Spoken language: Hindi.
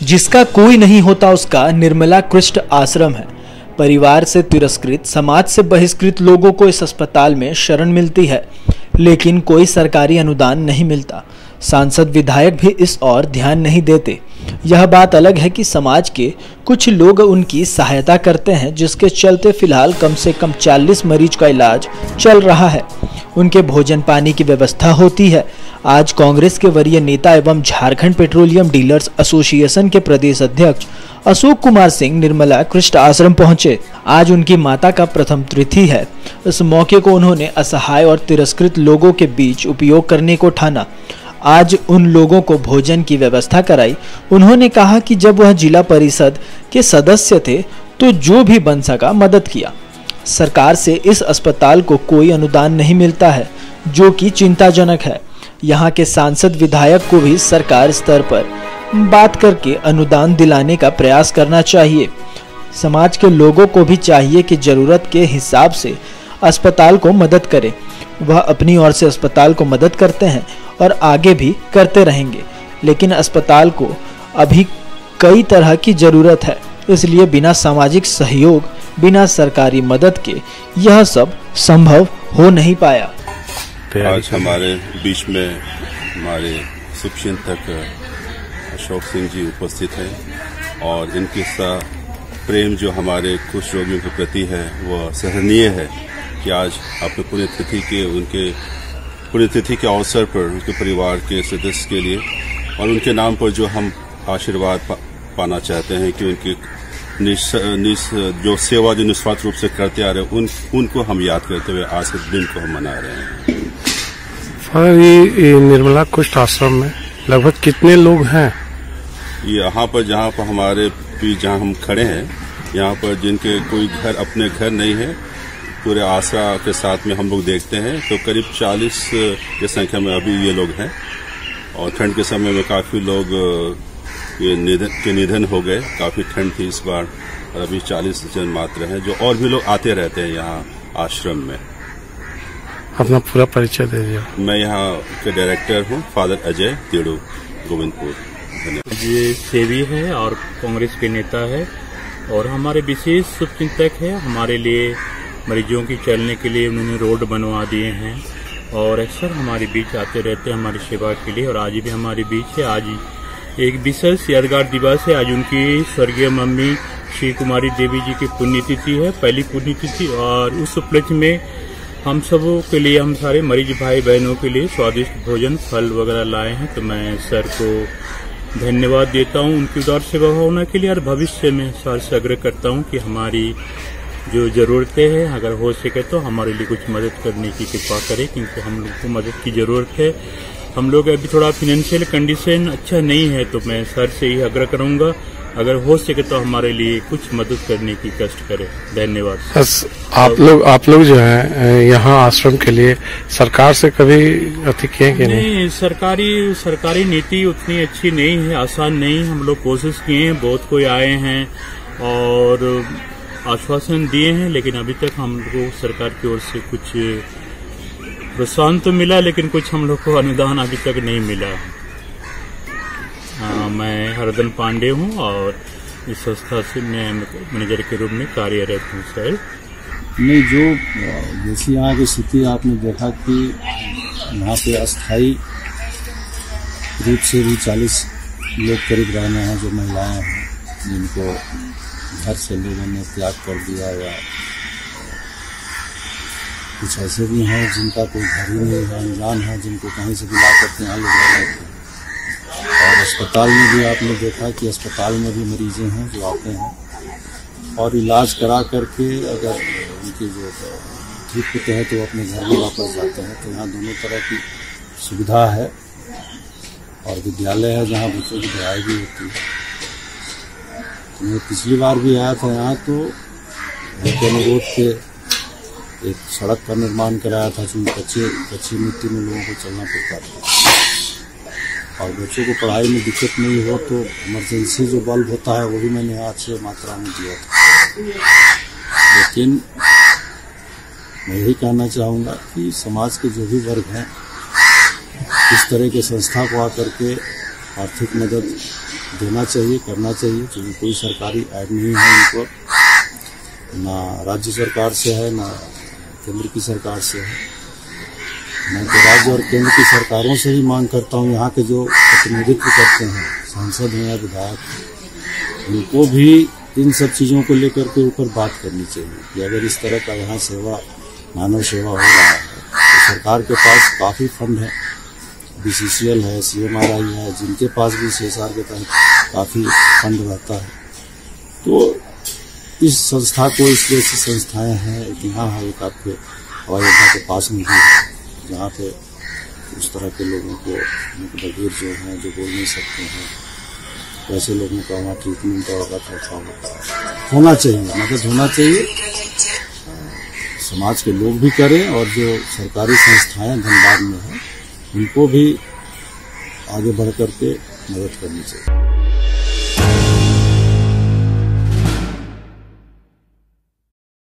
जिसका कोई नहीं होता उसका निर्मला कुष्ठ आश्रम है। परिवार से तिरस्कृत, समाज से बहिष्कृत लोगों को इस अस्पताल में शरण मिलती है, लेकिन कोई सरकारी अनुदान नहीं मिलता। सांसद विधायक भी इस ओर ध्यान नहीं देते। यह बात अलग है कि समाज के कुछ लोग उनकी सहायता करते हैं, जिसके चलते फिलहाल कम से कम 40 मरीज का इलाज चल रहा है। उनके भोजन पानी की व्यवस्था होती है। आज कांग्रेस के वरीय नेता एवं झारखंड पेट्रोलियम डीलर्स एसोसिएशन के प्रदेश अध्यक्ष अशोक कुमार सिंह निर्मला कुष्ठ आश्रम पहुंचे। आज उनकी माता का प्रथम तिथि है। इस मौके को उन्होंने असहाय और तिरस्कृत लोगों के बीच उपयोग करने को ठाना। आज उन लोगों को भोजन की व्यवस्था कराई। उन्होंने कहा कि जब वह जिला परिषद के सदस्य थे तो जो भी बन सका मदद किया। सरकार से इस अस्पताल को कोई अनुदान नहीं मिलता है, जो कि चिंताजनक है। यहाँ के सांसद विधायक को भी सरकार स्तर पर बात करके अनुदान दिलाने का प्रयास करना चाहिए। समाज के लोगों को भी चाहिए कि जरूरत के हिसाब से अस्पताल को मदद करें। वह अपनी ओर से अस्पताल को मदद करते हैं और आगे भी करते रहेंगे, लेकिन अस्पताल को अभी कई तरह की जरूरत है, इसलिए बिना सामाजिक सहयोग, बिना सरकारी मदद के यह सब संभव हो नहीं पाया। आज हमारे बीच में हमारे शुभचिंतक अशोक सिंह जी उपस्थित हैं और इनके साथ प्रेम जो हमारे कुछ रोगियों के प्रति है वह सराहनीय है कि आज अपने उनके पुण्यतिथि के अवसर पर उनके परिवार के सदस्य के लिए और उनके नाम पर जो हम आशीर्वाद पाना चाहते हैं कि उनकी जो सेवा जो निस्वार्थ रूप से करते आ रहे हैं उनको हम याद करते हुए आज के दिन को हम मना रहे हैं। ये निर्मला कुष्ठ आश्रम में लगभग कितने लोग हैं? यहाँ पर जहाँ पर हमारे जहाँ हम खड़े हैं, यहाँ पर जिनके कोई घर अपने घर नहीं है, पूरे आशा के साथ में हम लोग देखते हैं तो करीब 40 की संख्या में अभी ये लोग हैं। और ठंड के समय में काफ़ी लोग ये निधन हो गए। काफ़ी ठंड थी इस बार और अभी 40 जन मात्र हैं, जो और भी लोग आते रहते हैं यहाँ आश्रम में। अपना पूरा परिचय दे दिया। मैं यहाँ के डायरेक्टर हूँ, फादर अजय तिड़ू, गोविंदपुर। ये सेवी है और कांग्रेस के नेता है और हमारे विशेष शुभचिंतक है। हमारे लिए मरीजों की चलने के लिए उन्होंने रोड बनवा दिए हैं और अक्सर हमारे बीच आते रहते हैं हमारी सेवा के लिए और आज भी हमारे बीच है। आज एक विशेष यादगार दिवस है। आज उनकी स्वर्गीय मम्मी श्री कुमारी देवी जी की पुण्यतिथि है, पहली पुण्यतिथि, और उस उपलक्ष्य में हम सबों के लिए, हम सारे मरीज भाई बहनों के लिए स्वादिष्ट भोजन फल वगैरह लाए हैं। तो मैं सर को धन्यवाद देता हूं उनकी उदार सेवा भावना के लिए और भविष्य में सर से आग्रह करता हूं कि हमारी जो ज़रूरतें हैं अगर हो सके तो हमारे लिए कुछ मदद करने की कृपा करें, क्योंकि हम लोग को मदद की ज़रूरत है। हम लोग अभी थोड़ा फाइनेंशियल कंडीशन अच्छा नहीं है, तो मैं सर से ही आग्रह करूंगा अगर हो सके तो हमारे लिए कुछ मदद करने की कष्ट करें। धन्यवाद। आप लोग जो है यहाँ आश्रम के लिए सरकार से कभी अति किए कि नहीं? सरकारी नीति उतनी अच्छी नहीं है, आसान नहीं। हम लोग कोशिश किए हैं, बहुत कोई आए हैं और आश्वासन दिए हैं, लेकिन अभी तक हम लोग को सरकार की ओर से कुछ प्रोत्साहन तो मिला, लेकिन कुछ हम लोग को अनुदान अभी तक नहीं मिला। मैं हरदन पांडे हूं और इस संस्था से मैं मैनेजर के रूप में कार्यरत हूं। सर नहीं, जो जैसी यहाँ की स्थिति आपने देखा कि यहाँ पे अस्थायी रूप से भी 40 लोग करीब रहने हैं, जो महिलाएं हैं जिनको घर से लोगों ने त्याग कर दिया, या कुछ ऐसे भी हैं जिनका कोई घर ही नहीं है, अनजान है, जिनको कहीं से बुला करके यहाँ लोग रह रहे थे। और अस्पताल में भी आपने देखा कि अस्पताल में भी मरीजें हैं जो आते हैं और इलाज करा करके अगर उनकी जो ठीक होते हैं तो अपने घर में वापस जाते हैं। तो यहाँ दोनों तरह की सुविधा है और विद्यालय है जहाँ बच्चों की पढ़ाई भी होती है। तो मैं पिछली बार भी आया था यहाँ, तो उनके अनुरोध पे एक सड़क का निर्माण कराया था, क्योंकि कच्ची मिट्टी में लोगों को चलना पड़ता था और बच्चों को पढ़ाई में दिक्कत नहीं हो तो इमरजेंसी जो बल्ब होता है वो भी मैंने अच्छी मात्रा में दिया था। लेकिन मैं यही कहना चाहूँगा कि समाज के जो भी वर्ग हैं इस तरह के संस्था को आकर के आर्थिक मदद देना चाहिए, करना चाहिए, क्योंकि कोई सरकारी ऐड नहीं है इनको, ना राज्य सरकार से है ना केंद्र की सरकार से है। मैं तो राज्य और केंद्र की सरकारों से ही मांग करता हूँ, यहाँ के जो प्रतिनिधित्व करते हैं सांसद हैं या विधायक, उनको भी इन सब चीज़ों को लेकर के ऊपर बात करनी चाहिए कि अगर इस तरह का यहाँ सेवा, मानव सेवा हो रहा है तो सरकार के पास काफ़ी फंड है, BCCL है, CMRI है, जिनके पास भी CSR के तहत काफ़ी फंड रहता है। तो इस संस्था को, इस जैसी संस्थाएं हैं, यहाँ है एक आपके हवाई अड्डा के पास में भी है, जहाँ पे उस तरह के लोगों को, बधिर जो हैं, जो बोल नहीं सकते हैं, वैसे लोगों का वहाँ ट्रीटमेंट होना चाहिए, मदद होना चाहिए। समाज के लोग भी करें और जो सरकारी संस्थाएं धनबाद में हैं उनको भी आगे बढ़ करके मदद करनी चाहिए।